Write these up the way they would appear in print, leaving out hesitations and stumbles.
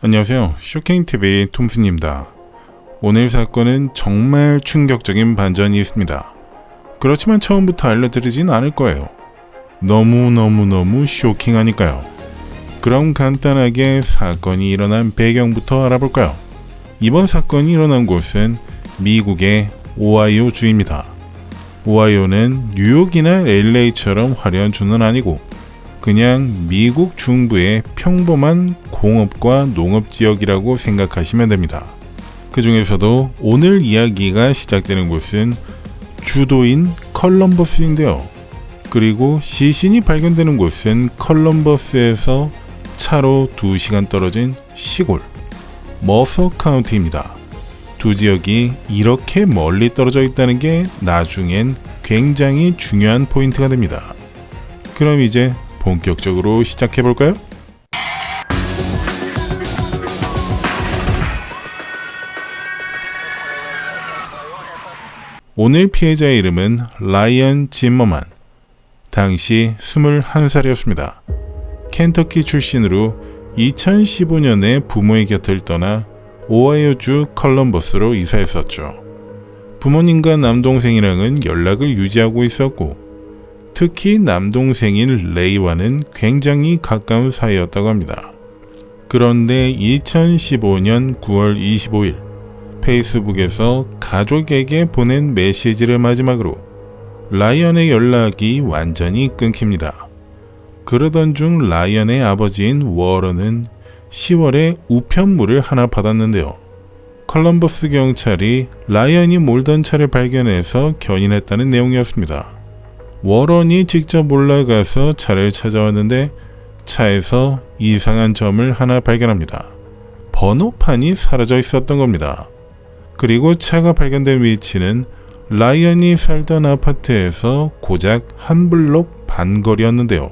안녕하세요. 쇼킹TV 톰슨입니다. 오늘 사건은 정말 충격적인 반전이 있습니다. 그렇지만 처음부터 알려드리진 않을 거예요. 너무 쇼킹하니까요. 그럼 간단하게 사건이 일어난 배경부터 알아볼까요? 이번 사건이 일어난 곳은 미국의 오하이오 주입니다. 오하이오는 뉴욕이나 LA처럼 화려한 주는 아니고 그냥 미국 중부의 평범한 공업과 농업 지역이라고 생각하시면 됩니다. 그 중에서도 오늘 이야기가 시작되는 곳은 주도인 컬럼버스인데요. 그리고 시신이 발견되는 곳은 컬럼버스에서 차로 2시간 떨어진 시골 머서 카운티입니다. 두 지역이 이렇게 멀리 떨어져 있다는 게 나중엔 굉장히 중요한 포인트가 됩니다. 그럼 이제 본격적으로 시작해볼까요? 오늘 피해자의 이름은 라이언 짐머만. 당시 21살이었습니다. 켄터키 출신으로 2015년에 부모의 곁을 떠나 오하이오주 컬럼버스로 이사했었죠. 부모님과 남동생이랑은 연락을 유지하고 있었고 특히 남동생인 레이와는 굉장히 가까운 사이였다고 합니다. 그런데 2015년 9월 25일 페이스북에서 가족에게 보낸 메시지를 마지막으로 라이언의 연락이 완전히 끊깁니다. 그러던 중 라이언의 아버지인 워런은 10월에 우편물을 하나 받았는데요. 컬럼버스 경찰이 라이언이 몰던 차를 발견해서 견인했다는 내용이었습니다. 워런이 직접 올라가서 차를 찾아왔는데 차에서 이상한 점을 하나 발견합니다. 번호판이 사라져 있었던 겁니다. 그리고 차가 발견된 위치는 라이언이 살던 아파트에서 고작 한 블록 반 거리였는데요.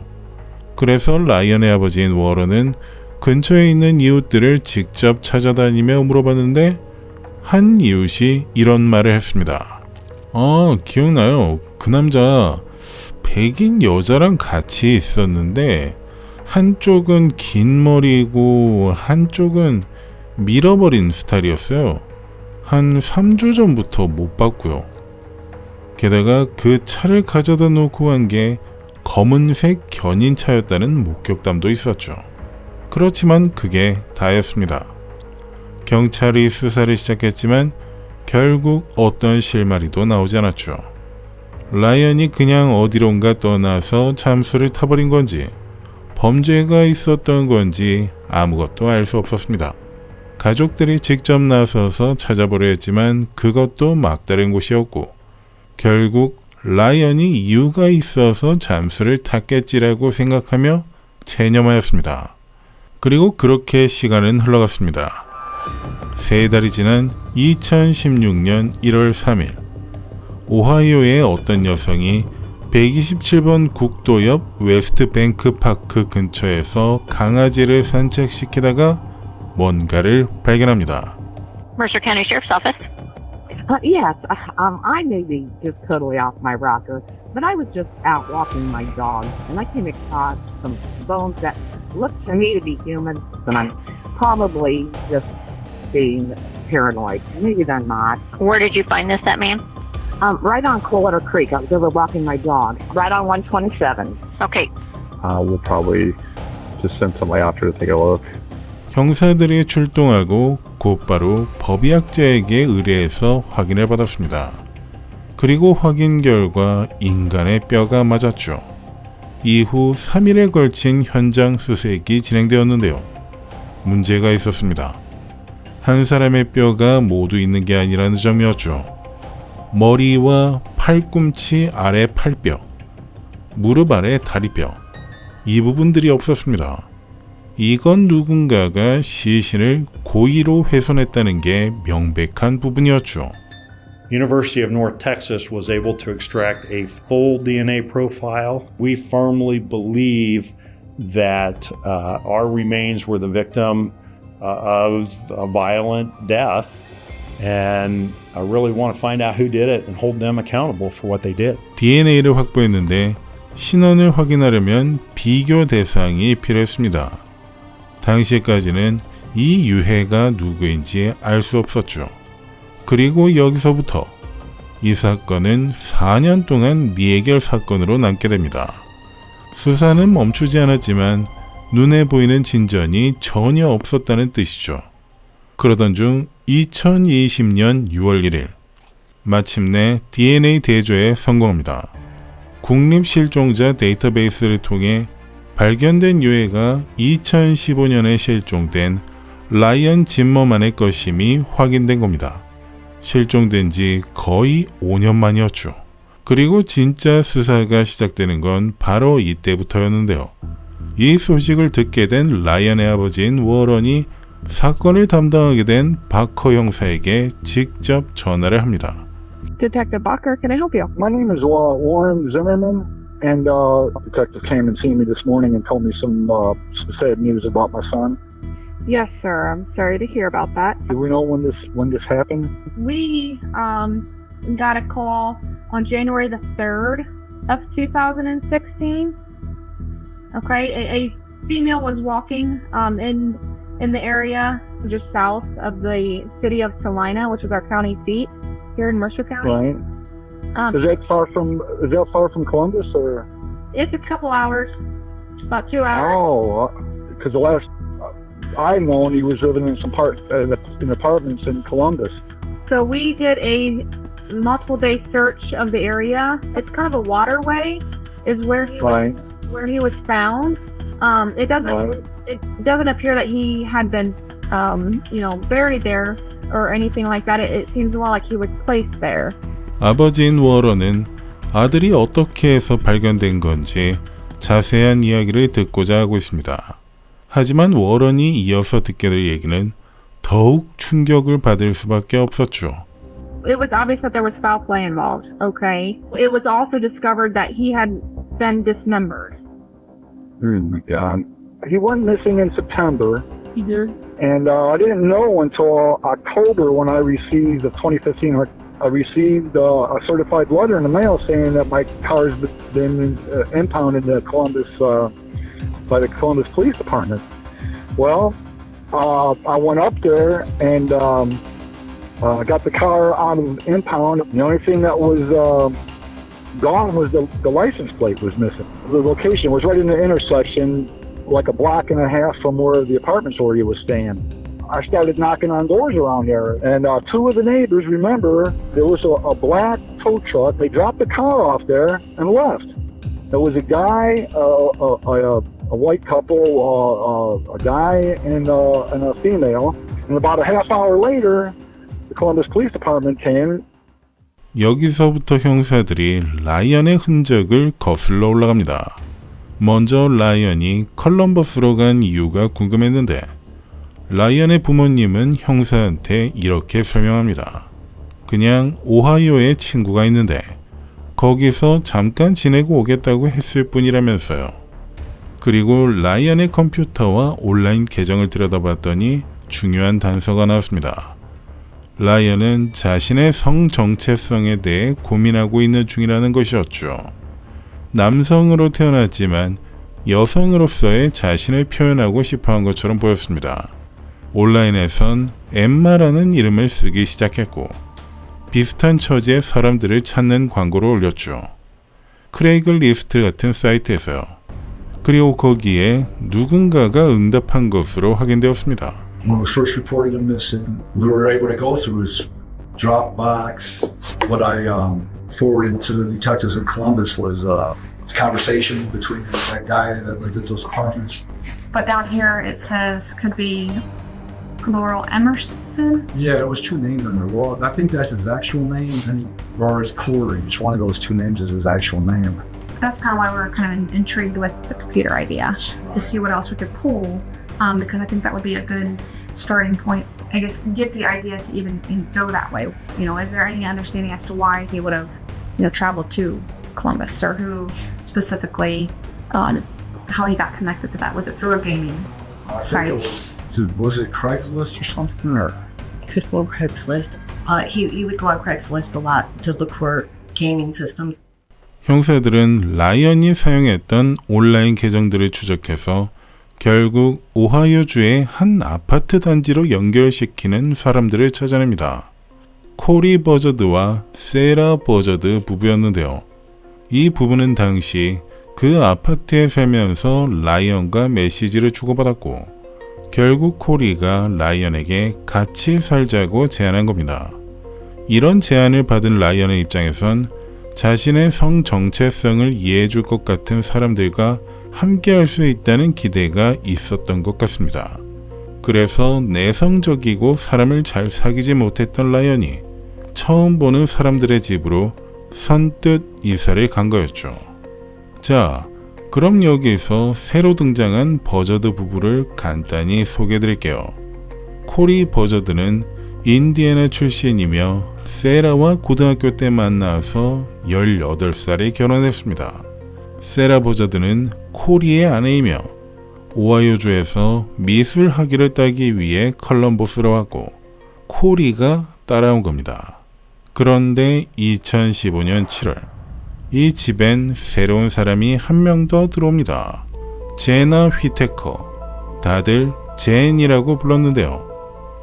그래서 라이언의 아버지인 워런은 근처에 있는 이웃들을 직접 찾아다니며 물어봤는데 한 이웃이 이런 말을 했습니다. 기억나요. 그 남자 백인 여자랑 같이 있었는데 한쪽은 긴 머리고 한쪽은 밀어버린 스타일이었어요. 한 3주 전부터 못 봤고요. 게다가 그 차를 가져다 놓고 간 게 검은색 견인차였다는 목격담도 있었죠. 그렇지만 그게 다였습니다. 경찰이 수사를 시작했지만 결국 어떤 실마리도 나오지 않았죠. 라이언이 그냥 어디론가 떠나서 잠수를 타버린 건지 범죄가 있었던 건지 아무것도 알 수 없었습니다. 가족들이 직접 나서서 찾아보려 했지만 그것도 막다른 곳이었고 결국 라이언이 이유가 있어서 잠수를 탔겠지라고 생각하며 체념하였습니다. 그리고 그렇게 시간은 흘러갔습니다. 3달이 지난 2016년 1월 3일 오하이오의 어떤 여성이 127번 국도 옆 웨스트 뱅크 파크 근처에서 강아지를 산책시키다가 뭔가를 발견합니다. Mercer County Sheriff's Office. Yes, I may be just totally off my rocker, but I was just out walking my dog, and I came across some bones that looked to me to be human, and I'm probably just being paranoid. Maybe they're not. Where did you find this at, ma'am? Right on Coldwater Creek. I was over walking my dog, right on 127. Okay. We'll probably just send somebody out there to take a look. 형사들이 출동하고 곧바로 법의학자에게 의뢰해서 확인을 받았습니다. 그리고 확인 결과 인간의 뼈가 맞았죠. 이후 3일에 걸친 현장 수색이 진행되었는데요. 문제가 있었습니다. 한 사람의 뼈가 모두 있는 게 아니라는 점이었죠. 머리와 팔꿈치 아래 팔뼈, 무릎 아래 다리뼈, 이 부분들이 없었습니다. 이건 누군가가 시신을 고의로 훼손했다는 게 명백한 부분이었죠. University of North Texas was able to extract a full DNA profile. We firmly believe that our remains were the victim of a violent death, and I really want to find out who did it and hold them accountable for what they did. DNA를 확보했는데 신원을 확인하려면 비교 대상이 필요했습니다. 당시까지는 이 유해가 누구인지 알 수 없었죠. 그리고 여기서부터 이 사건은 4년 동안 미해결 사건으로 남게 됩니다. 수사는 멈추지 않았지만 눈에 보이는 진전이 전혀 없었다는 뜻이죠. 그러던 중 2020년 6월 1일 마침내 DNA 대조에 성공합니다. 국립실종자 데이터베이스를 통해 발견된 유해가 2015년에 실종된 라이언 짐머만의 것임이 확인된 겁니다. 실종된 지 거의 5년 만이었죠. 그리고 진짜 수사가 시작되는 건 바로 이때부터였는데요. 이 소식을 듣게 된 라이언의 아버지인 워런이 사건을 담당하게 된 바커 형사에게 직접 전화를 합니다. Detective Bucker, can I help you? My name is Warren Zimmerman, and detective came and seen me this morning and told me some sad news about my son. Yes, sir. I'm sorry to hear about that. Do we know when this happened? We got a call on January the 3rd of 2016. Okay, a female was walking in the area just south of the city of Salina, which is our county seat here in Mercer County. Right. Is that far from Columbus, or? It's a couple hours, about 2 hours. Oh, because the last I known, he was living in in apartments in Columbus. So we did a multiple day search of the area. It's kind of a waterway, is where he Right. where he was found. It doesn't appear that he had been buried there or anything like that. It seems more like he was placed there. 아버지인 워런은 아들이 어떻게 해서 발견된 건지 자세한 이야기를 듣고자 하고 있습니다. 하지만 워런이 이어서 듣게 될 얘기는 더욱 충격을 받을 수밖에 없었죠. It was obvious that there was foul play involved, okay? It was also discovered that he had been dismembered. Oh my God. He went missing in September, Mm-hmm. and I didn't know until October when I received the 2015. I received a certified letter in the mail saying that my car's been impounded at Columbus by the Columbus Police Department. Well, I went up there and got the car out of impound. The only thing that was gone was the license plate was missing. The location was right in the intersection, like a block and a half from where the apartments where he was staying. I started knocking on doors around there, and two of the neighbors, remember, there was a black tow truck. They dropped the car off there and left. There was a guy, a white couple, a guy and a female, and about a half hour later, the Columbus Police Department came. 여기서부터 형사들이 라이언의 흔적을 거슬러 올라갑니다. 먼저 라이언이 컬럼버스로 간 이유가 궁금했는데 라이언의 부모님은 형사한테 이렇게 설명합니다. 그냥 오하이오에 친구가 있는데 거기서 잠깐 지내고 오겠다고 했을 뿐이라면서요. 그리고 라이언의 컴퓨터와 온라인 계정을 들여다봤더니 중요한 단서가 나왔습니다. 라이언은 자신의 성 정체성에 대해 고민하고 있는 중이라는 것이었죠. 남성으로 태어났지만 여성으로서의 자신을 표현하고 싶어한 것처럼 보였습니다. 온라인에선 엠마라는 이름을 쓰기 시작했고 비슷한 처지의 사람들을 찾는 광고를 올렸죠. 크레이글리스트 같은 사이트에서요. 그리고 거기에 누군가가 응답한 것으로 확인되었습니다. When we first reported him missing, we were able to go through his Dropbox. What I forwarded to the detectives in Columbus was a conversation between that guy that lived at those apartments. But down here it says could be Laurel Emerson. Yeah, it was two names on there. Well, I think that's his actual name, and Lawrence Corey. Just one of those two names is his actual name. That's kind of why we were kind of intrigued with the computer idea to see what else we could pull, because I think that would be a good starting point. I guess get the idea to even go that way. You know, is there any understanding as to why he would have, traveled to Columbus, or who specifically, how he got connected to that? Was it through a gaming site? Was it Craigslist or something? Or Could go on Craigslist. He would go on Craigslist a lot to look for gaming systems. 형사들은 라이언이 사용했던 온라인 계정들을 추적해서 결국 오하이오주의 한 아파트 단지로 연결시키는 사람들을 찾아냅니다. 코리 버저드와 세라 버저드 부부였는데요. 이 부부는 당시 그 아파트에 살면서 라이언과 메시지를 주고받았고 결국 코리가 라이언에게 같이 살자고 제안한 겁니다. 이런 제안을 받은 라이언의 입장에선 자신의 성 정체성을 이해해 줄 것 같은 사람들과 함께 할 수 있다는 기대가 있었던 것 같습니다. 그래서 내성적이고 사람을 잘 사귀지 못했던 라이언이 처음 보는 사람들의 집으로 선뜻 이사를 간 거였죠. 자, 그럼 여기서 새로 등장한 버저드 부부를 간단히 소개해 드릴게요. 코리 버저드는 인디애나 출신이며 세라와 고등학교 때 만나서 18살에 결혼했습니다. 세라 버저드는 코리의 아내이며 오하이오주에서 미술 학위를 따기 위해 컬럼버스로 왔고 코리가 따라온 겁니다. 그런데 2015년 7월 이 집엔 새로운 사람이 한 명 더 들어옵니다. 제나 휘테커, 다들 젠이라고 불렀는데요.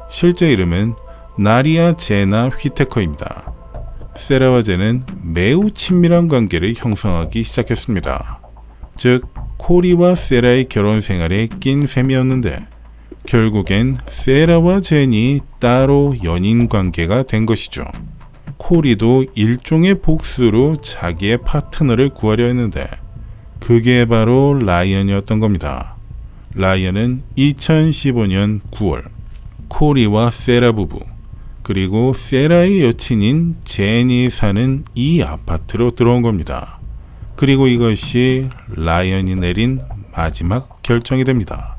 실제 이름은 나리아 제나 휘테커입니다. 세라와 젠은 매우 친밀한 관계를 형성하기 시작했습니다. 즉, 코리와 세라의 결혼 생활에 낀 셈이었는데 결국엔 세라와 젠이 따로 연인 관계가 된 것이죠. 코리도 일종의 복수로 자기의 파트너를 구하려 했는데 그게 바로 라이언이었던 겁니다. 라이언은 2015년 9월 코리와 세라 부부 그리고 세라의 여친인 젠이 사는 이 아파트로 들어온 겁니다. 그리고 이것이 라이언이 내린 마지막 결정이 됩니다.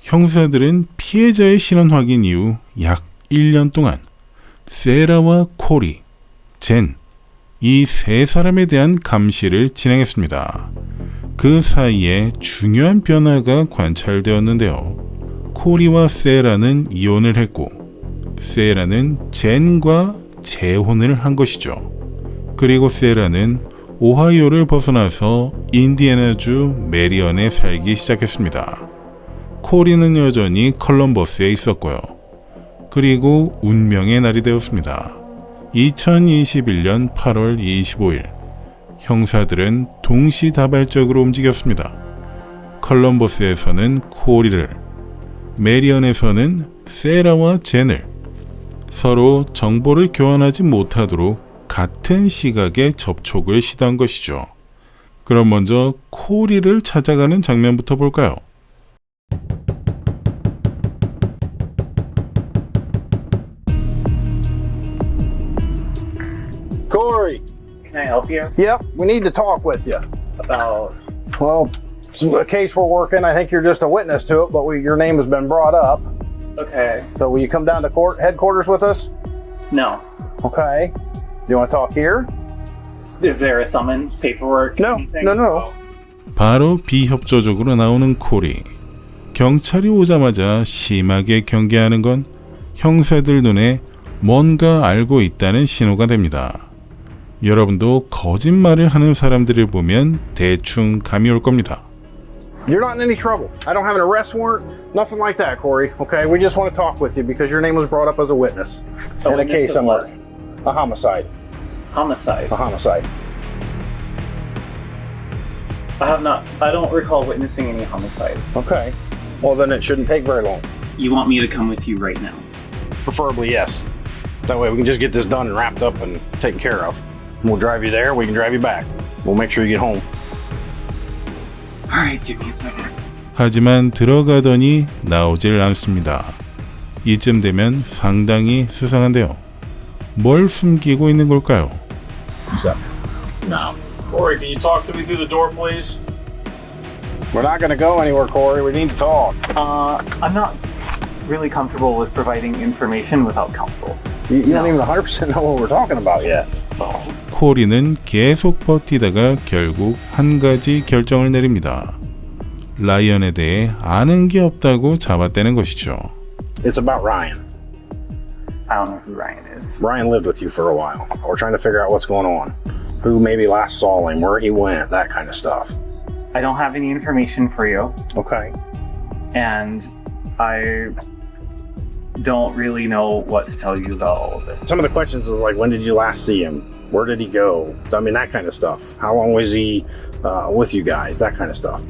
형사들은 피해자의 신원 확인 이후 약 1년 동안 세라와 코리, 젠, 이 세 사람에 대한 감시를 진행했습니다. 그 사이에 중요한 변화가 관찰되었는데요. 코리와 세라는 이혼을 했고 세라는 젠과 재혼을 한 것이죠. 그리고 세라는 오하이오를 벗어나서 인디애나주 메리언에 살기 시작했습니다. 코리는 여전히 컬럼버스에 있었고요. 그리고 운명의 날이 되었습니다. 2021년 8월 25일 형사들은 동시다발적으로 움직였습니다. 컬럼버스에서는 코리를, 메리언에서는 세라와 젠을 서로 정보를 교환하지 못하도록 같은 시각에 접촉을 시도한 것이죠. 그럼 먼저 코리를 찾아가는 장면부터 볼까요? Corey, Can I help you? yep, we need to talk with you. About Well, it's a case we're working. I think you're just a witness to it, but your name has been brought up. okay. So will you come down to court headquarters with us? No. Okay. Do you want to talk here? Is there a summons paperwork? No, anything? no. 바로 비협조적으로 나오는 코리. 경찰이 오자마자 심하게 경계하는 건 형사들 눈에 뭔가 알고 있다는 신호가 됩니다. 여러분도 거짓말을 하는 사람들을 보면 대충 감이 올 겁니다. You're not in any trouble. I don't have an arrest warrant, nothing like that, Corey. Okay, we just want to talk with you because your name was brought up as a witness A in a witness case of I'm what? working. A homicide. Homicide. A homicide. I don't recall witnessing any homicides. Okay. Well, then it shouldn't take very long. You want me to come with you right now? Preferably, yes. That way we can just get this done and wrapped up and taken care of. We'll drive you there, we can drive you back. We'll make sure you get home. Alright, give me a second. 하지만 들어가더니 나오질 않습니다. 이쯤 되면 상당히 수상한데요. 뭘 숨기고 있는 걸까요? What's up? No. Corey, can you talk to me through the door, please? We're not going to go anywhere, Corey. We need to talk. I'm not really comfortable with providing information without counsel. You don't even 100% know what we're talking about yet. 코리는 계속 버티다가 결국 한 가지 결정을 내립니다. 라이언에 대해 아는 게 없다고 잡아떼는 것이죠. It's about Ryan. I don't know who Ryan is. Ryan lived with you for a while. We're trying to figure out what's going on. Who maybe last saw him, where he went, that kind of stuff. I don't have any information for you, Okay. and I don't really know what to tell you about all of this. Some of the questions is like, when did you last see him? Where did he go? I mean, that kind of stuff. How long was he with you guys? That kind of stuff.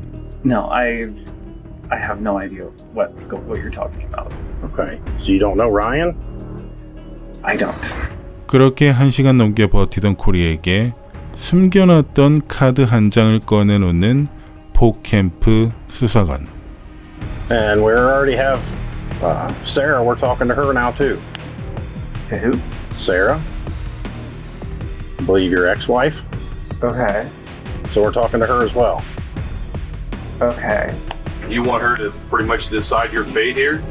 No, I have no idea what you're talking about. Okay. So you don't know Ryan? I don't. 그렇게 1시간 넘게 버티던 코리에게 숨겨놨던 카드 한 장을 꺼내놓는 포캠프 수사관. And we already have Sarah. We're talking to her now too. To who? Sarah. I believe your ex-wife. Okay. So we're talking to her as well. Okay. You want her to pretty much decide your fate here?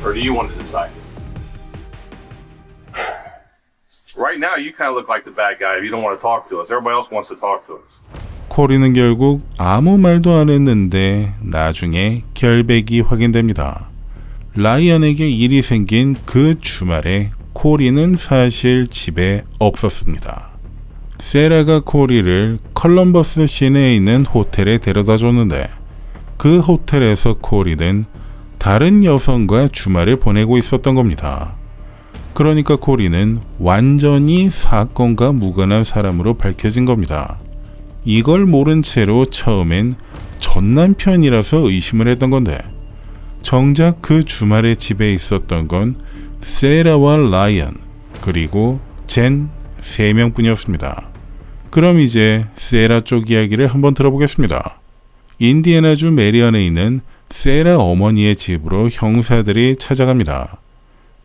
Or do you want to decide? Right now, you kind of look like the bad guy if you don't want to talk to us. Everybody else wants to talk to us. 코리는 결국 아무 말도 안 했는데 나중에 결백이 확인됩니다. 라이언에게 일이 생긴 그 주말에 코리는 사실 집에 없었습니다. 세라가 코리를 컬럼버스 시내에 있는 호텔에 데려다 줬는데 그 호텔에서 코리는 다른 여성과 주말을 보내고 있었던 겁니다. 그러니까 코리는 완전히 사건과 무관한 사람으로 밝혀진 겁니다. 이걸 모른 채로 처음엔 전 남편이라서 의심을 했던 건데 정작 그 주말에 집에 있었던 건 세라와 라이언 그리고 젠 3명뿐이었습니다. 그럼 이제 세라 쪽 이야기를 한번 들어보겠습니다. 인디애나주 메리언에 있는 세라 어머니의 집으로 형사들이 찾아갑니다.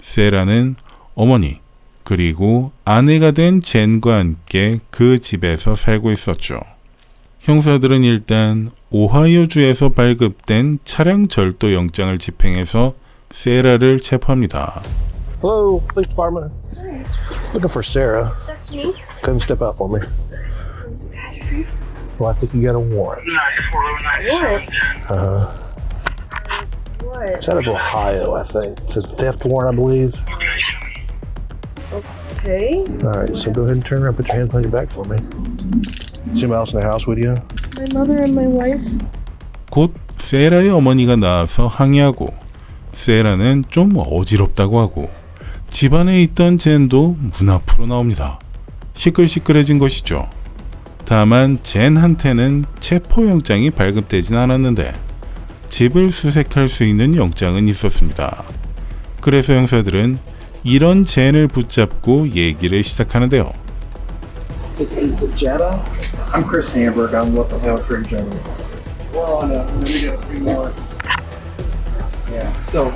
세라는 어머니 그리고 아내가 된 젠과 함께 그 집에서 살고 있었죠. 형사들은 일단 오하이오주에서 발급된 차량 절도 영장을 집행해서 세라를 체포합니다. Hello, police department. Looking for Sarah. That's me. Come step out for me. Well, I think you got a warrant. Warrant? What? It's out of Ohio, I think. It's a theft warrant, I believe. Okay. All right, so go ahead and turn around, put your hands on your back for me. Is anybody else in the house with you? My mother and my wife. 곧 세라의 어머니가 나와서 항의하고 세라는 좀 어지럽다고 하고 집안에 있던 젠도 문 앞으로 나옵니다. 시끌시끌해진 것이죠. 다만 젠한테는 체포영장이 발급되진 않았는데 집을 수색할 수 있는 영장은 있었습니다. 그래서 형사들은 이런 젠을 붙잡고 얘기를 시작하는데요. Jetta? I'm Chris Hamburg. I'm with the Hale Trade General. We're on we got 3 more. Yeah, so.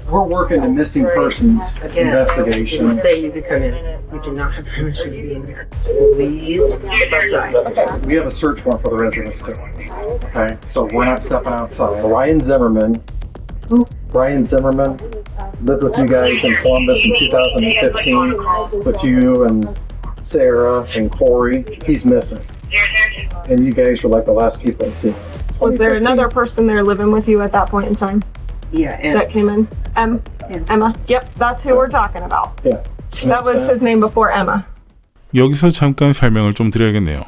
We're working a missing persons investigation. You say you can come in. You do not have permission to be in here. Please step outside. Okay, we have a search warrant for the residents too. Okay, so we're not stepping outside. Ryan Zimmerman lived with you guys in Columbus in 2015 with you and Sarah and Corey. He's missing. And you guys were like the last people to see him. Was there another person there living with you at that point in time? Yeah, That came in? Emma. Yep, that's who we're talking about. Yeah. That was his name before Emma. 여기서 잠깐 설명을 좀 드려야겠네요.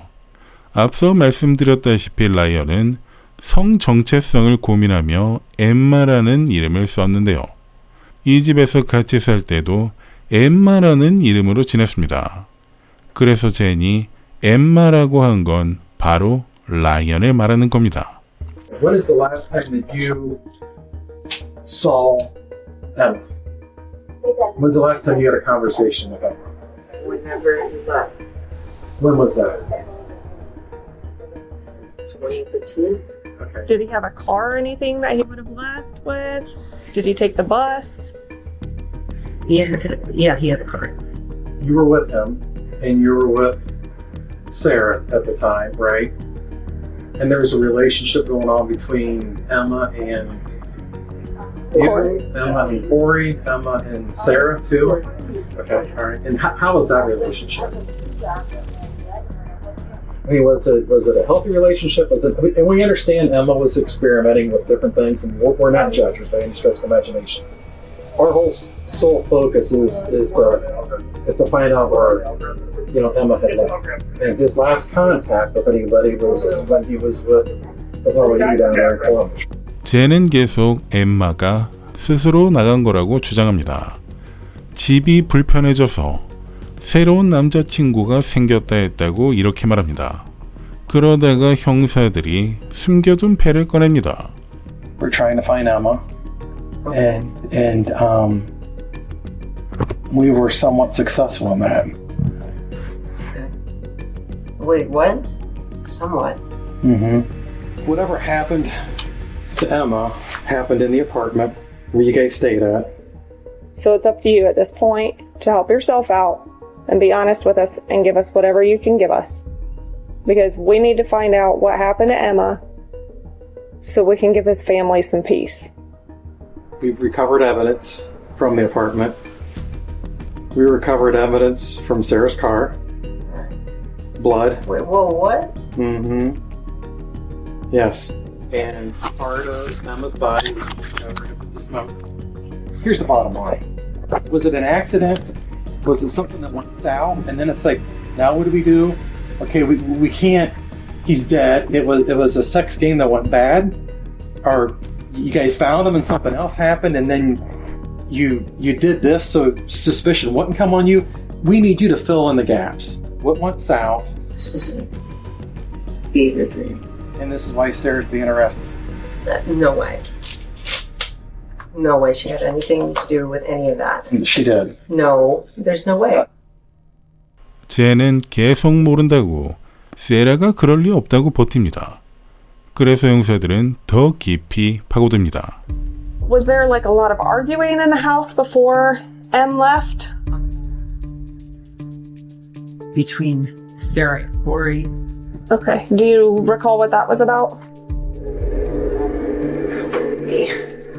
앞서 말씀드렸다시피 라이언은 성 정체성을 고민하며 엠마라는 이름을 썼는데요. 이 집에서 같이 살 때도 엠마라는 이름으로 지냈습니다. 그래서 젠이 엠마라고 한 건 바로 라이언을 말하는 겁니다. When is the last time that you saw Emma? When's the last time you had a conversation with Emma? Whenever he left. When was that? 2015. Okay. Did he have a car or anything that he would have left with? Did he take the bus? Yeah, he had a car. You were with him, and you were with Sarah at the time, right? And there was a relationship going on between Emma and Corey. Emma and Corey, Emma and Sarah too. Okay, all right. And how was that relationship? I mean, was it a healthy relationship? And we understand Emma was experimenting with different things, and we're not judges by any stretch of the imagination. our whole sole focus is to find out where Emma had left. And his last contact with anybody was when he was with our lady down there in Columbus. 젠은 계속 엠마가 스스로 나간 거라고 주장합니다. 집이 불편해져서 새로운 남자친구가 생겼다 했다고 이렇게 말합니다. 그러다가 형사들이 숨겨둔 패를 꺼냅니다. We're trying to find Emma, and we were somewhat successful in that. Wait, what? Somewhat. Mm-hmm. Whatever happened to Emma happened in the apartment where you guys stayed at. So it's up to you at this point to help yourself out and be honest with us and give us whatever you can give us. Because we need to find out what happened to Emma so we can give his family some peace. We've recovered evidence from the apartment. We recovered evidence from Sarah's car. Blood. Wait, whoa, what? Mm-hmm. Yes. And part of Emma's body was discovered with the smoke. Here's the bottom line. Was it an accident? Was it something that went south? And then it's like, now what do we do? Okay, we can't. He's dead. It was a sex game that went bad, or you guys found him and something else happened, and then you did this, so suspicion wouldn't come on you. We need you to fill in the gaps. What went south? Behavior dream. And this is why Sarah's being arrested. No way. No way she had anything to do with any of that. She did. No, there's no way. 젠은 계속 모른다고 세라가 그럴 리 없다고 버팁니다. 그래서 형사들은 더 깊이 파고듭니다. Was there like a lot of arguing in the house before Em left? Between Sarah and Corey. Okay. Do you recall what that was about?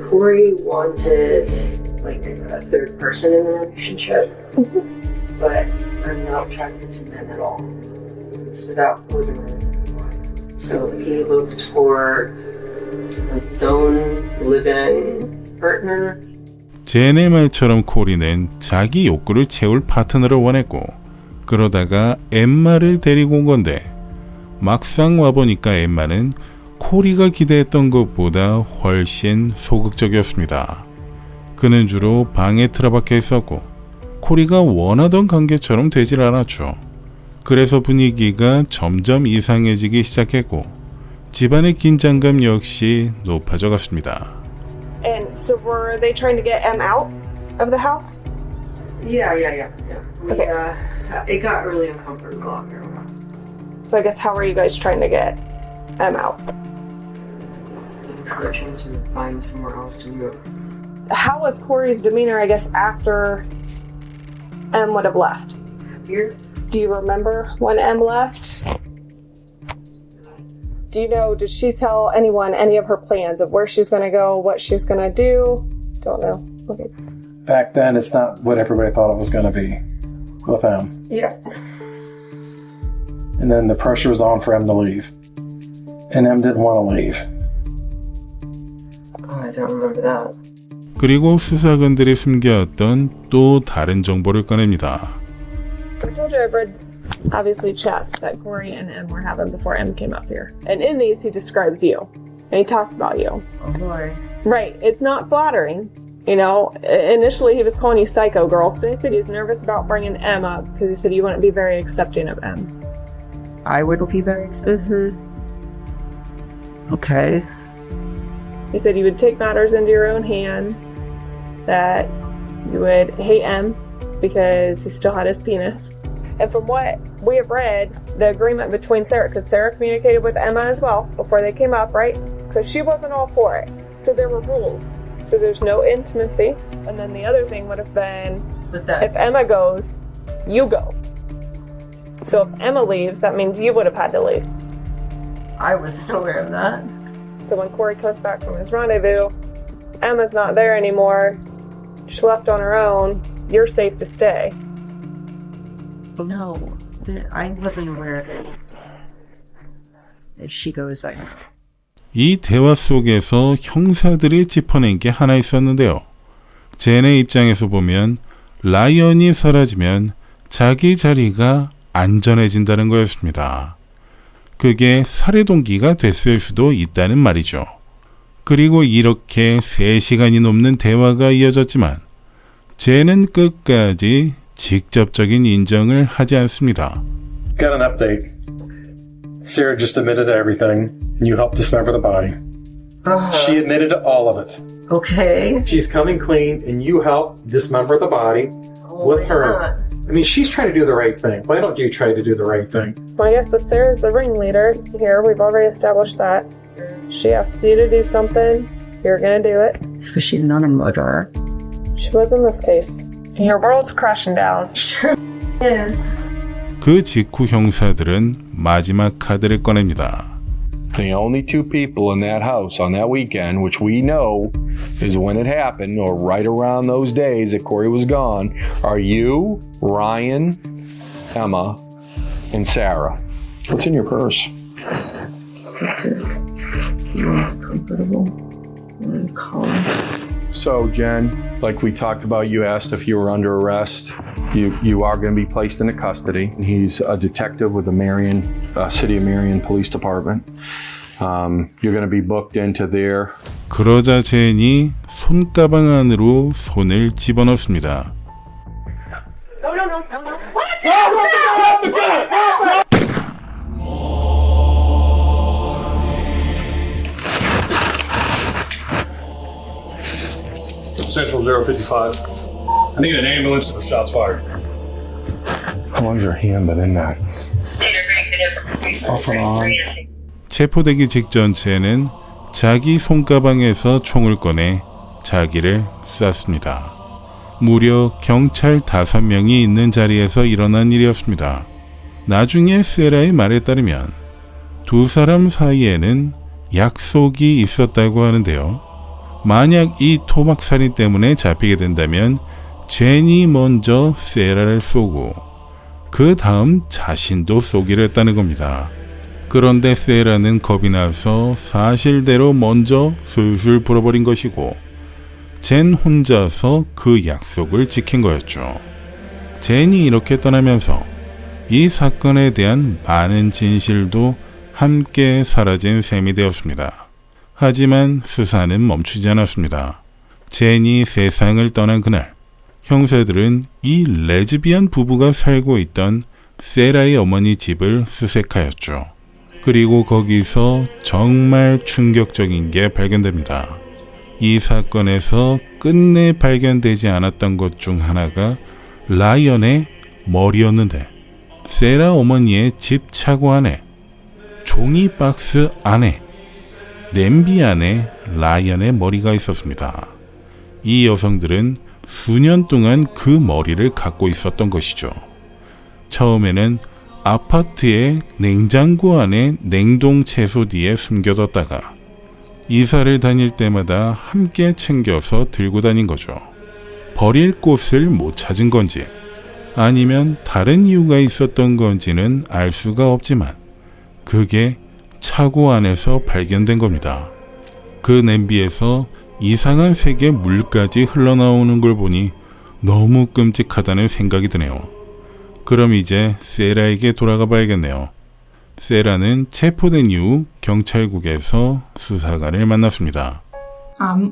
Corey wanted like a third person in the relationship, but I'm not attracted to men at all. So that wasn't really. So he looked for like his own live-in partner. 젠의 말처럼 코리는 자기 욕구를 채울 파트너를 원했고 그러다가 엠마를 데리고 온 건데 막상 와보니까 엠마는 코리가 기대했던 것보다 훨씬 소극적이었습니다. 그는 주로 방에 틀어박혀 있었고 코리가 원하던 관계처럼 되질 않았죠. 그래서 분위기가 점점 이상해지기 시작했고 집안의 긴장감 역시 높아져 갔습니다. And so were they trying to get Em out of the house? Yeah. We, it got really uncomfortable out here. So I guess how are you guys trying to get Em out? Encouraging to find somewhere else to move. How was Corey's demeanor, I guess, after Em would have left? Here? Do you remember when Em left? Do you know, did she tell anyone any of her plans of where she's going to go, what she's going to do? Don't know. Okay. Back then, it's not what everybody thought it was going to be with Em. Yeah. And then the pressure was on for Em to leave. And Em didn't want to leave. Oh, I don't remember that. 그리고 수사관들이 숨겨왔던 또 다른 정보를 꺼냅니다. I told you I've read, obviously, chats that Corey and Em were having before Em came up here. And in these, he describes you. And he talks about you. Oh, boy. Right. It's not flattering. You know, initially he was calling you psycho girl. So he said he's nervous about bringing Em up because he said you wouldn't be very accepting of Em. I would be very accepting? Mm-hmm. Okay. He said you would take matters into your own hands, that you would hate Em because he still had his penis. And from what we have read, the agreement between Sarah, because Sarah communicated with Emma as well before they came up, right? Because she wasn't all for it. So there were rules. So there's no intimacy. And then the other thing would have been, if Emma goes, you go. So if Emma leaves, that means you would have had to leave. I wasn't aware of that. So when Corey comes back from his rendezvous, Emma's not there anymore. She left on her own. You're safe to stay. No, I wasn't aware of it. If she goes, I know. 이 대화 속에서 형사들이 짚어낸 게 하나 있었는데요. 젠의 입장에서 보면 라이언이 사라지면 자기 자리가 안전해진다는 거였습니다. 그게 살해 동기가 됐을 수도 있다는 말이죠. 그리고 이렇게 3시간이 넘는 대화가 이어졌지만 젠은 끝까지 직접적인 인정을 하지 않습니다. Got an update. Sarah just admitted to everything, and you helped dismember the body. She admitted to all of it. Okay. She's coming clean, and you helped dismember the body with her. I mean, she's trying to do the right thing. Why don't you try to do the right thing? Well, I guess that Sarah's the ringleader here. We've already established that. She asked you to do something. You're gonna do it. But she's not a murderer. She was in this case. Your world's crashing down. Sure is. 그 직후 형사들은 마지막 카드를 꺼냅니다. The only two people in that house on that weekend, which we know is when it happened, or right around those days that Corey was gone, are you, Ryan, Emma, and Sarah. What's in your purse? Comfortable and calm. So, Jen, like we talked about, you asked if you were under arrest. You are going to be placed into custody. He's a detective with the City of Marion Police Department. You're going to be booked into their. 그러자 젠이 손가방 안으로 손을 집어넣습니다. Central 055. I need an ambulance for shots fired. How long's your hand been in that? Off and on. 체포되기 직전 젠은 자기 손가방에서 총을 꺼내 자기를 쐈습니다. 무려 경찰 5명이 있는 자리에서 일어난 일이었습니다. 나중에 세라의 말에 따르면 두 사람 사이에는 약속이 있었다고 하는데요. 만약 이 토막살인 때문에 잡히게 된다면 젠이 먼저 세라를 쏘고 그 다음 자신도 쏘기로 했다는 겁니다. 그런데 세라는 겁이 나서 사실대로 먼저 술술 불어버린 것이고 젠 혼자서 그 약속을 지킨 거였죠. 젠이 이렇게 떠나면서 이 사건에 대한 많은 진실도 함께 사라진 셈이 되었습니다. 하지만 수사는 멈추지 않았습니다. 젠이 세상을 떠난 그날, 형사들은 이 레즈비언 부부가 살고 있던 세라의 어머니 집을 수색하였죠. 그리고 거기서 정말 충격적인 게 발견됩니다. 이 사건에서 끝내 발견되지 않았던 것 중 하나가 라이언의 머리였는데 세라 어머니의 집 차고 안에, 종이 박스 안에, 냄비 안에 라이언의 머리가 있었습니다. 이 여성들은 수년 동안 그 머리를 갖고 있었던 것이죠. 처음에는 아파트의 냉장고 안에 냉동 채소 뒤에 숨겨뒀다가 이사를 다닐 때마다 함께 챙겨서 들고 다닌 거죠. 버릴 곳을 못 찾은 건지 아니면 다른 이유가 있었던 건지는 알 수가 없지만 그게 차고 안에서 발견된 겁니다. 그 냄비에서 이상한 색의 물까지 흘러나오는 걸 보니 너무 끔찍하다는 생각이 드네요. 그럼 이제 세라에게 돌아가 봐야겠네요. 세라는 체포된 이후 경찰국에서 수사관을 만났습니다.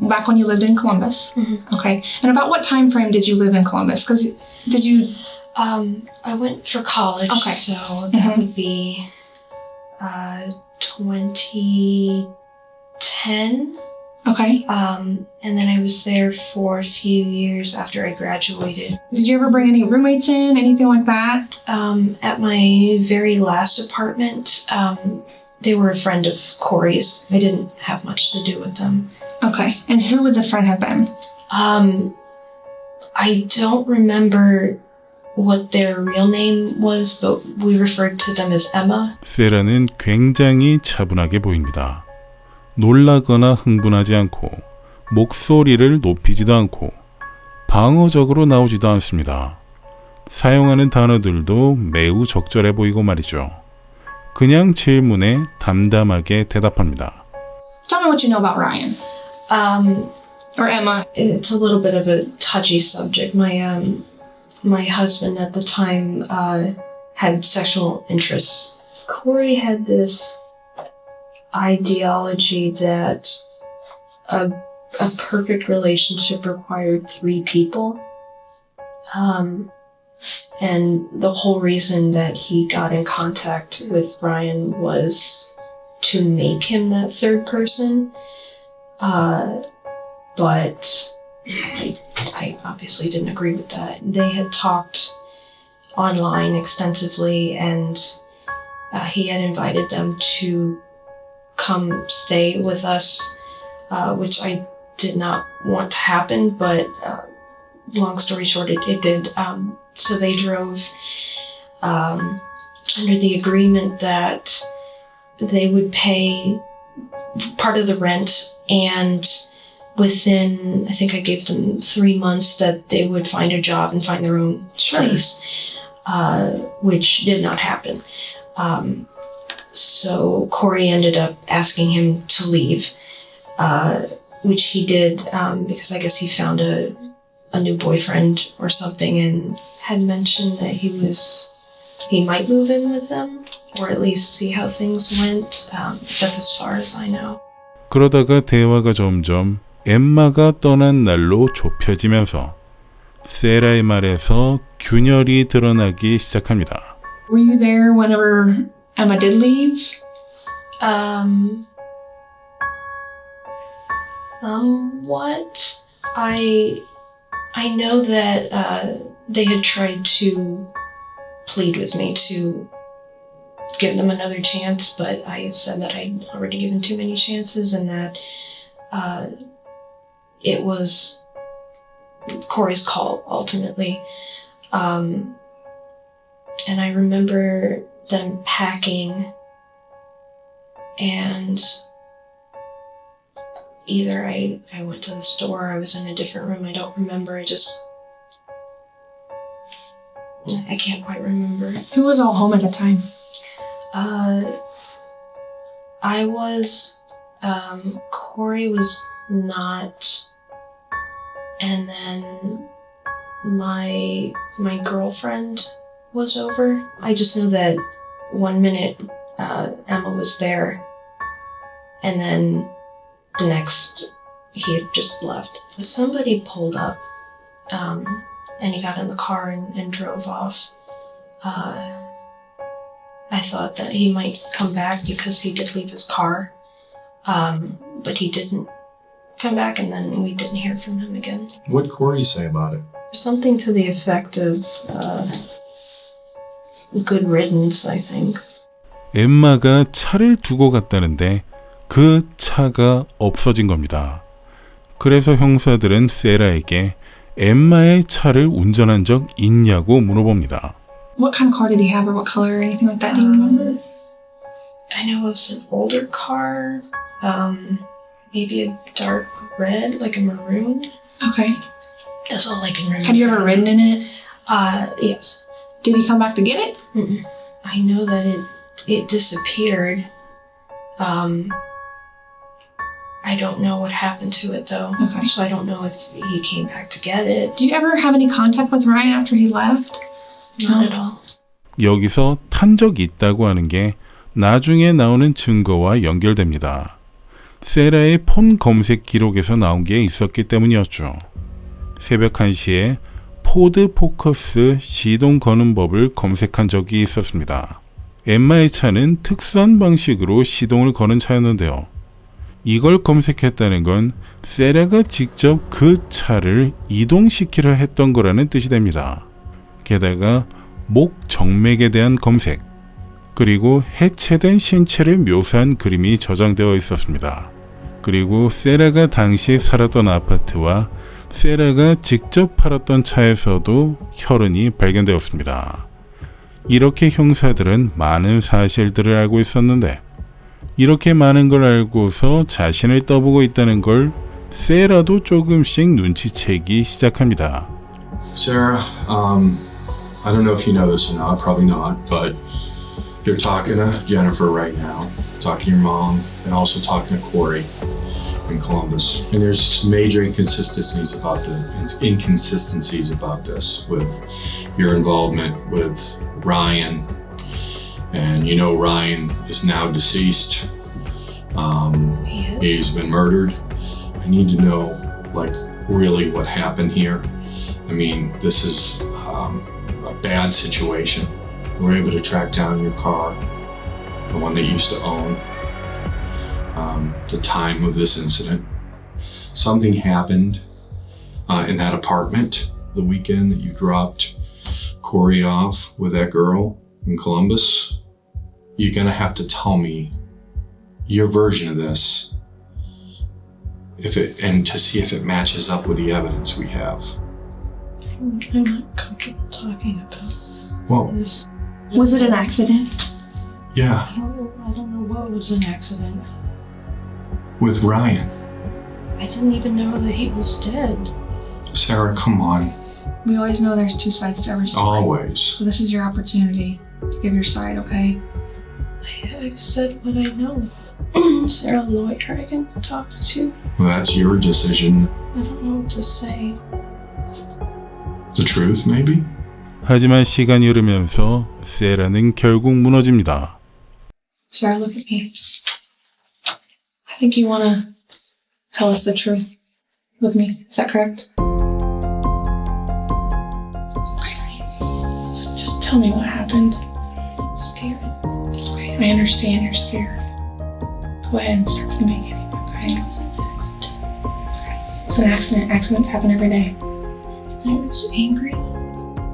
Back when you lived in Columbus. Okay. And about what time frame did you live in Columbus? Because did you? I went for college. Okay. So that would be 2010. Okay. And then I was there for a few years after I graduated. Did you ever bring any roommates in, anything like that? At my very last apartment, they were a friend of Corey's. I didn't have much to do with them. Okay. And who would the friend have been? I don't remember what their real name was, but we referred to them as Emma. 세라는 굉장히 차분하게 보입니다. 놀라거나 흥분하지 않고 목소리를 높이지도 않고 방어적으로 나오지도 않습니다. 사용하는 단어들도 매우 적절해 보이고 말이죠. 그냥 질문에 담담하게 대답합니다. Tell me what you know about Ryan. or Emma. It's a little bit of a touchy subject. My husband at the time had sexual interests. Corey had this ideology that a perfect relationship required 3 people. And the whole reason that he got in contact with Ryan was to make him that 3rd person. But I obviously didn't agree with that. They had talked online extensively, and he had invited them to come stay with us, which I did not want to happen, but long story short, it did. So they drove under the agreement that they would pay part of the rent, and within, I think I gave them 3 months, that they would find a job and find their own place, which did not happen. So Corey ended up asking him to leave, which he did because I guess he found a new boyfriend or something, and had mentioned that he might move in with them, or at least see how things went. That's as far as I know. 그러다가 대화가 점점 엠마가 떠난 날로 좁혀지면서 세라의 말에서 균열이 드러나기 시작합니다. Were you there whenever Emma did leave? What? I know that they had tried to plead with me to give them another chance, but I said that I'd already given too many chances, and that it was Corey's call ultimately. And I remember them packing, and either I went to the store or I was in a different room. I don't remember. I can't quite remember. Who was all home at the time? I was, Corey was not, and then my girlfriend was over. I just know that 1 minute Emma was there, and then the next he had just left. Somebody pulled up, and he got in the car and drove off. I thought that he might come back because he did leave his car, but he didn't come back, and then we didn't hear from him again. What did Corey say about it? Something to the effect of good riddance, I think. 엠마가 차를 두고 갔다는데 그 차가 없어진 겁니다. 그래서 형사들은 세라에게 엠마의 차를 운전한 적 있냐고 물어봅니다. What kind of car did he have, or what color, or anything like that? Do you remember? I know it was an older car, maybe a dark red, like a maroon. Okay. That's all I can remember. Had you ever ridden in it? Yes. Did he come back to get it? Mm-mm. I know that it disappeared. I don't know what happened to it though. Okay. So I don't know if he came back to get it. Do you ever have any contact with Ryan after he left? Not at all. 여기서 탄 적이 있다고 하는 게 나중에 나오는 증거와 연결됩니다. 세라의 폰 검색 기록에서 나온 게 있었기 때문이었죠. 새벽 1시에 포드 포커스 시동 거는 법을 검색한 적이 있었습니다. 엠마의 차는 특수한 방식으로 시동을 거는 차였는데요. 이걸 검색했다는 건 세라가 직접 그 차를 이동시키려 했던 거라는 뜻이 됩니다. 게다가 목 정맥에 대한 검색, 그리고 해체된 신체를 묘사한 그림이 저장되어 있었습니다. 그리고 세라가 당시 살았던 아파트와 세라가 직접 팔았던 차에서도 혈흔이 발견되었습니다. 이렇게 형사들은 많은 사실들을 알고 있었는데 이렇게 많은 걸 알고서 자신을 떠보고 있다는 걸 세라도 조금씩 눈치채기 시작합니다. Sarah, I don't know if you know this or not, probably not, but you're talking to Jennifer right now, talking to your mom, and also talking to Corey. in Columbus, and there's major inconsistencies about this with your involvement with Ryan, and you know Ryan is now deceased. He's been murdered. I need to know, like, really what happened here. I mean, this is a bad situation. We're able to track down your car, the one that you used to own, the time of this incident. Something happened in that apartment the weekend that you dropped Corey off with that girl in Columbus. You're gonna have to tell me your version of this, and to see if it matches up with the evidence we have. I'm not comfortable talking about Well, this. Was it an accident? Yeah, I don't know what was an accident. with Ryan. I didn't even know that he was dead. Sarah, come on. We always know there's two sides to every story. Always. So this is your opportunity to give your side, okay? I've said what I know. Sarah Lloyd, I can talk to. Well, that's your decision. I don't know what to say. The truth, maybe? 하지만 시간이 흐르면서 세라는 결국 무너집니다. Sarah, look at me. I think you want to tell us the truth. Look at me. Is that correct? Just tell me what happened. I'm scared. Okay, I understand you're scared. Go ahead and start from the beginning, okay? It was an accident. It was an accident. Accidents happen every day. I was angry.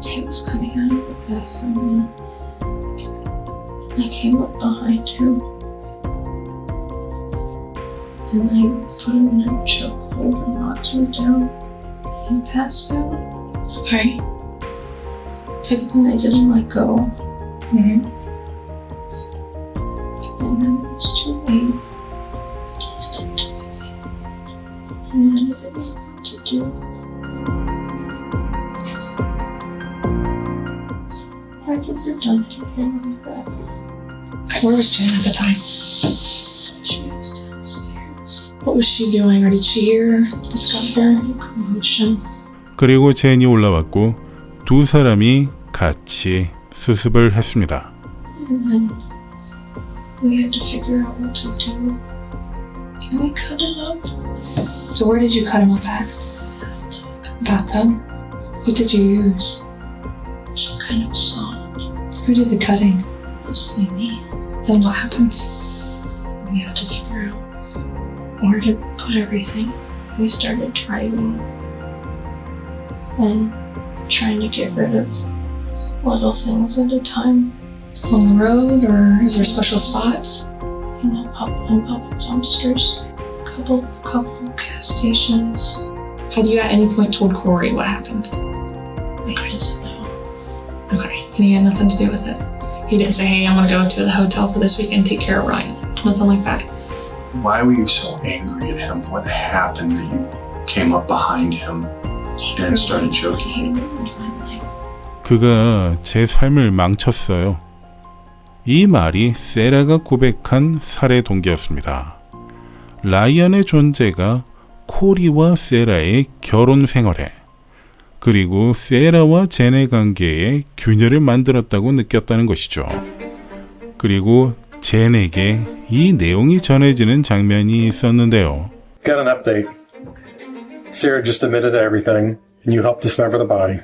He was coming out of the bathroom and I came up behind him and I put him in a chokehold and knocked him down and passed out. Okay. And I didn't let go. Mm-hmm. And then it was too late. He stopped moving. And then I didn't know what to do. I never done anything like that. Where was Jen at the time? She was downstairs. What was she doing? Or did she hear the scuffle? Commotion. 그리고 제인이 올라왔고 두 사람이 같이 수습을 했습니다. And then we had to figure out what to do. Can we cut it up? So where did you cut him up at? Bathtub? What did you use? Some kind of soft. Who did the cutting? Mostly me. Then what happens? We have to figure out where to put everything. We started driving and trying to get rid of little things at a time. On the road, or is there special spots? In public dumpsters. Couple gas stations. Had you at any point told Corey what happened? I just know. Okay, and he had nothing to do with it. He didn't say, hey, I'm gonna go to the hotel for this week and take care of Ryan. Nothing like that. Why were you so angry at him? What happened that you came up behind him and started choking? 그가 제 삶을 망쳤어요. 이 말이 세라가 고백한 살해 동기였습니다. 라이언의 존재가 코리와 세라의 결혼 생활에 그리고 세라와 젠의 관계에 균열을 만들었다고 느꼈다는 것이죠. 그리고 젠에게 이 내용이 전해지는 장면이 있었는데요. Got an update. Sarah just admitted to everything, and you helped dismember the body.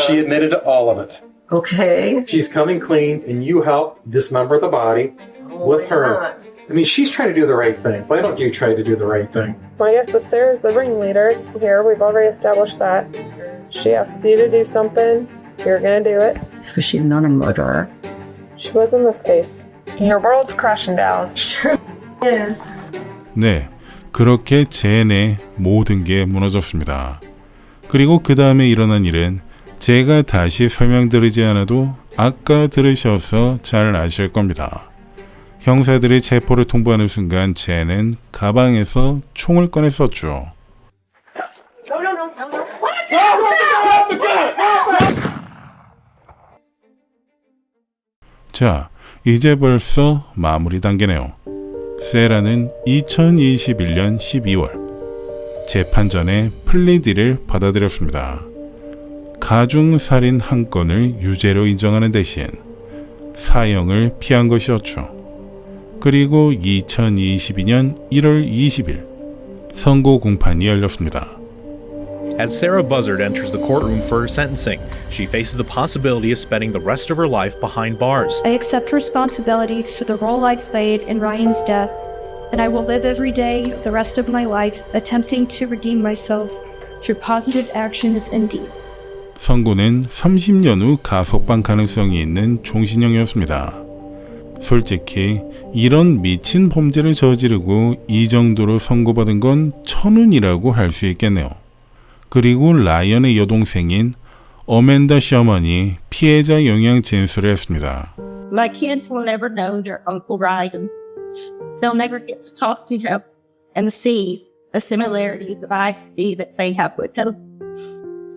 She admitted to all of it. Okay. She's coming clean, and you helped dismember the body with her. I mean, she's trying to do the right thing. Why don't you try to do the right thing? Well, I guess Sarah's the ringleader here. We've already established that. She asked you to do something. You're gonna do it. Was she not a murderer? She was in this case. Your world's crashing down. Sure is. 네, 그렇게 젠의 모든 게 무너졌습니다. 그리고 그 다음에 일어난 일은 제가 다시 설명드리지 않아도 아까 들으셔서 잘 아실 겁니다. 형사들이 체포를 통보하는 순간 젠은 가방에서 총을 꺼냈었죠. 자, 이제 벌써 마무리 단계네요. 세라는 2021년 12월 재판 전에 플리디를 받아들였습니다. 가중살인 한 건을 유죄로 인정하는 대신 사형을 피한 것이었죠. 그리고 2022년 1월 20일 선고 공판이 열렸습니다. As Sarah Buzzard enters the courtroom for her sentencing, she faces the possibility of spending the rest of her life behind bars. I accept responsibility for the role I played in Ryan's death, and I will live every day the rest of my life attempting to redeem myself through positive actions and deeds. 선고는 30년 후 가석방 가능성이 있는 종신형이었습니다. 솔직히 이런 미친 범죄를 저지르고 이 정도로 선고받은 건 천운이라고 할 수 있겠네요. 그리고 라이언의 여동생인 어맨다 셔먼이 피해자 영향 진술을 했습니다. My kids will never know their Uncle Ryan. They'll never get to talk to him and see the similarities that I see that they have with him.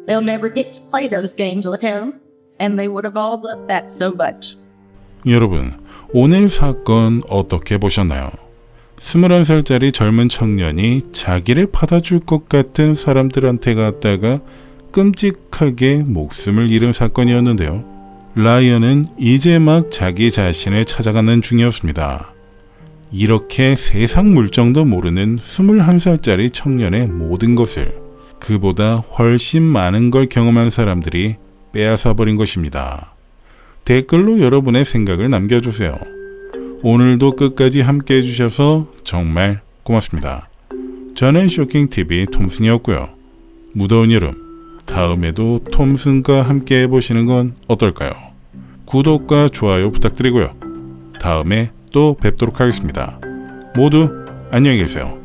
They'll never get to play those games with him, and they would have all loved that so much. 여러분, 오늘 사건 어떻게 보셨나요? 21살짜리 젊은 청년이 자기를 받아줄 것 같은 사람들한테 갔다가 끔찍하게 목숨을 잃은 사건이었는데요. 라이언은 이제 막 자기 자신을 찾아가는 중이었습니다. 이렇게 세상 물정도 모르는 21살짜리 청년의 모든 것을 그보다 훨씬 많은 걸 경험한 사람들이 빼앗아버린 것입니다. 댓글로 여러분의 생각을 남겨주세요. 오늘도 끝까지 함께 해주셔서 정말 고맙습니다. 저는 쇼킹TV 톰슨이었고요. 무더운 여름, 다음에도 톰슨과 함께 해보시는 건 어떨까요? 구독과 좋아요 부탁드리고요. 다음에 또 뵙도록 하겠습니다. 모두 안녕히 계세요.